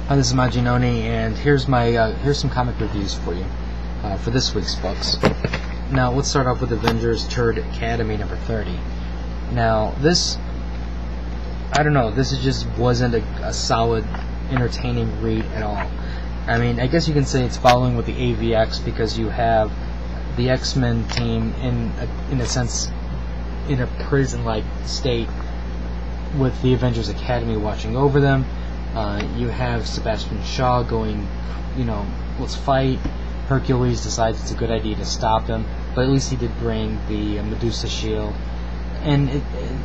Hi, this is Majin, and here's some comic reviews for you for this week's books. Now, let's start off with Avengers Academy number 30. Now, this just wasn't a solid, entertaining read at all. I mean, I guess you can say it's following with the AVX because you have the X-Men team in a sense in a prison-like state with the Avengers Academy watching over them. You have Sebastian Shaw going, let's fight. Hercules decides it's a good idea to stop him, but at least he did bring the Medusa shield. And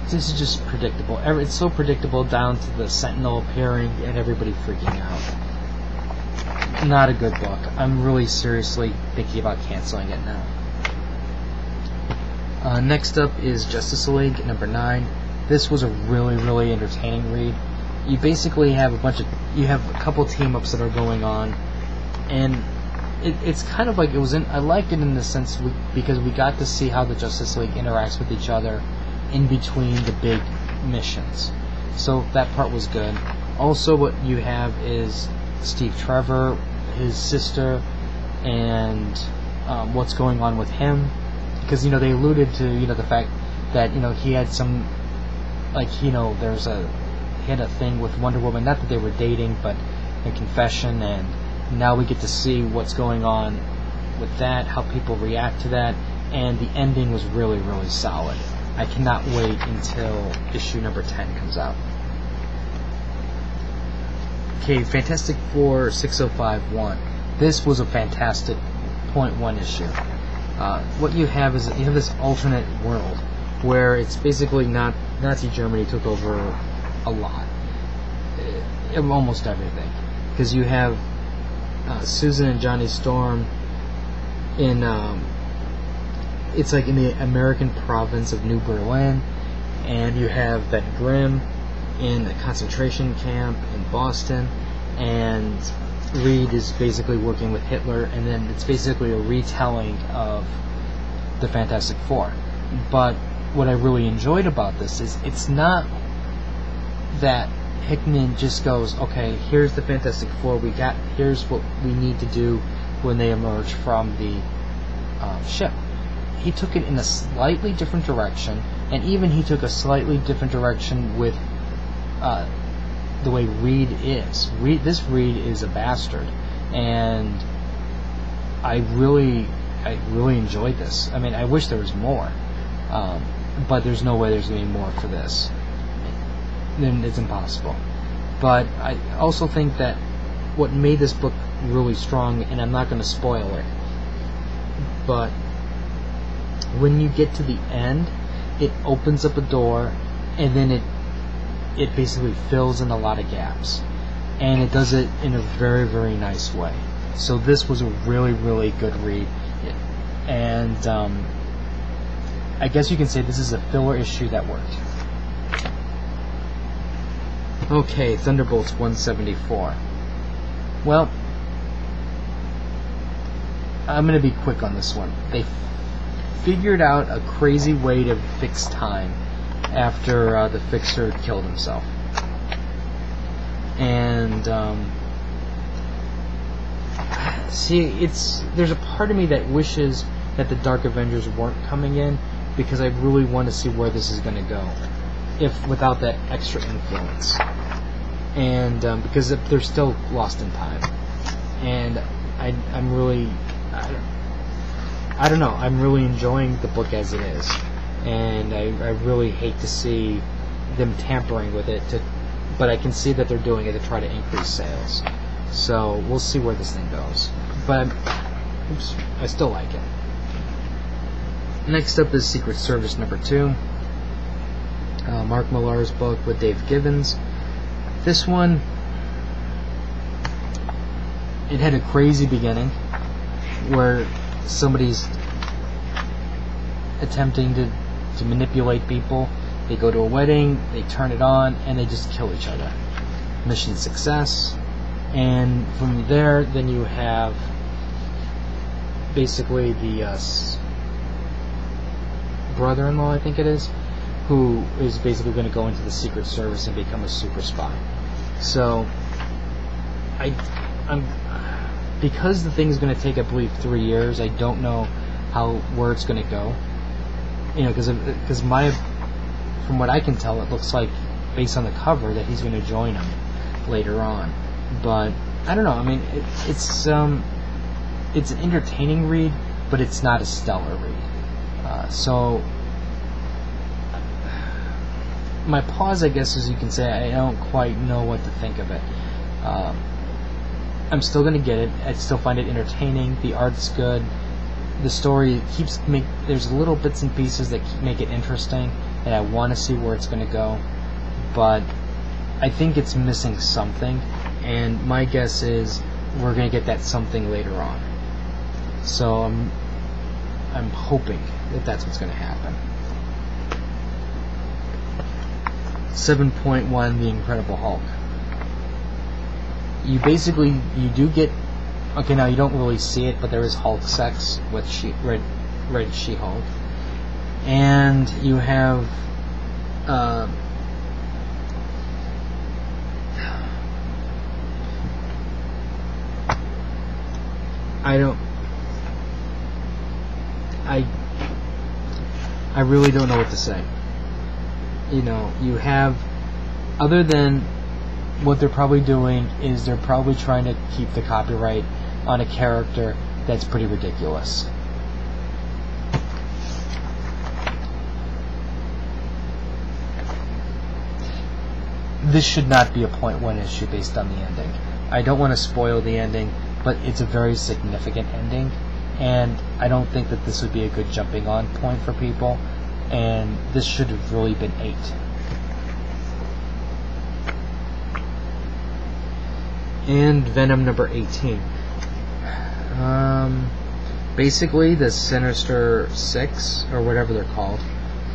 this is just predictable. It's so predictable down to the Sentinel appearing and everybody freaking out. Not a good book. I'm really seriously thinking about canceling it now. Next up is Justice League number 9. This was a really, really entertaining read. You basically have a couple team-ups that are going on, and it's kind of like I liked it in the sense because we got to see how the Justice League interacts with each other in between the big missions. So that part was good. Also, what you have is Steve Trevor, his sister, and what's going on with him, because they alluded to the fact that he had some he had a thing with Wonder Woman, not that they were dating, but a confession, and now we get to see what's going on with that, how people react to that, and the ending was really, really solid. I cannot wait until issue number 10 comes out. Okay, Fantastic Four 6051. This was a fantastic .1 issue. What you have is this alternate world where it's basically not Nazi Germany took over a lot, almost everything, because you have Susan and Johnny Storm in it's like in the American province of New Berlin, and you have Ben Grimm in a concentration camp in Boston, and Reed is basically working with Hitler, and then it's basically a retelling of the Fantastic Four. But what I really enjoyed about this is it's not that Hickman just goes, okay, here's the Fantastic Four, here's what we need to do when they emerge from the ship. He took it in a slightly different direction, and even he took a slightly different direction with the way Reed is. This Reed is a bastard, and I really enjoyed this. I mean, I wish there was more, but there's no way there's going to be more for this. Then it's impossible. But I also think that what made this book really strong, and I'm not going to spoil it, but when you get to the end, it opens up a door, and then it basically fills in a lot of gaps, and it does it in a very, very nice way. So this was a really, really good read, and I guess you can say this is a filler issue that worked. Okay, Thunderbolts 174. Well, I'm going to be quick on this one. They figured out a crazy way to fix time after the Fixer killed himself. And, there's a part of me that wishes that the Dark Avengers weren't coming in, because I really want to see where this is going to go, without that extra influence. And because they're still lost in time, and I'm really enjoying the book as it is, and I really hate to see them tampering with it, but I can see that they're doing it to try to increase sales. So we'll see where this thing goes, but I still like it. Next up is Secret Service number 2. Mark Millar's book with Dave Gibbons. This one, it had a crazy beginning where somebody's attempting to manipulate people. They go to a wedding, they turn it on, and they just kill each other. Mission success. And from there, then you have basically the brother-in-law, I think it is, who is basically going to go into the Secret Service and become a super spy. So I'm because the thing's going to take, I believe, 3 years. I don't know where it's going to go. You know, because from what I can tell, it looks like, based on the cover, that he's going to join him later on. But I don't know. I mean, it's an entertaining read, but it's not a stellar read. So my pause, I guess, as you can say, I don't quite know what to think of it. I'm still going to get it. I still find it entertaining. The art's good. The story there's little bits and pieces that make it interesting, and I want to see where it's going to go. But I think it's missing something, and my guess is we're going to get that something later on. So I'm hoping that that's what's going to happen. 7.1, The Incredible Hulk. You do get, okay, now you don't really see it, but there is Hulk sex with Red She-Hulk, and you have I really don't know what to say. You know, you have, other than what they're probably doing is they're probably trying to keep the copyright on a character that's pretty ridiculous. This should not be a .1 issue based on the ending. I don't want to spoil the ending, but it's a very significant ending, and I don't think that this would be a good jumping on point for people, and this should have really been 8. And Venom number 18. Basically, the Sinister Six, or whatever they're called,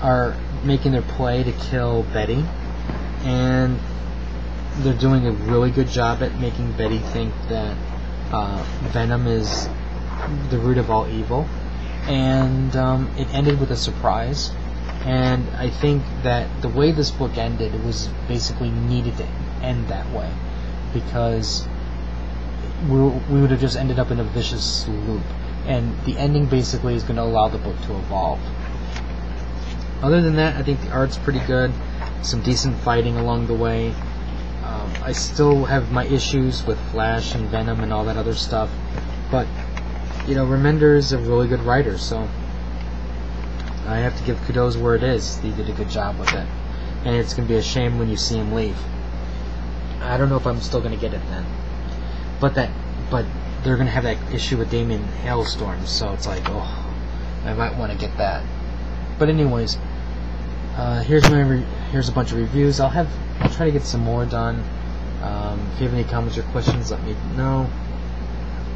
are making their play to kill Betty, and they're doing a really good job at making Betty think that Venom is the root of all evil, and it ended with a surprise. And I think that the way this book ended, it was basically needed to end that way, because we would have just ended up in a vicious loop, and the ending basically is going to allow the book to evolve. Other than that, I think the art's pretty good, some decent fighting along the way. I still have my issues with Flash and Venom and all that other stuff, but you know, Remender is a really good writer, so I have to give kudos where it is. He did a good job with it, and it's going to be a shame when you see him leave. I don't know if I'm still going to get it then, but they're going to have that issue with Damien Hailstorm, so it's like, oh, I might want to get that. But anyways, here's a bunch of reviews. I'll try to get some more done. If you have any comments or questions, let me know.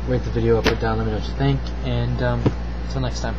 Rate the video up or down. Let me know what you think, and until next time.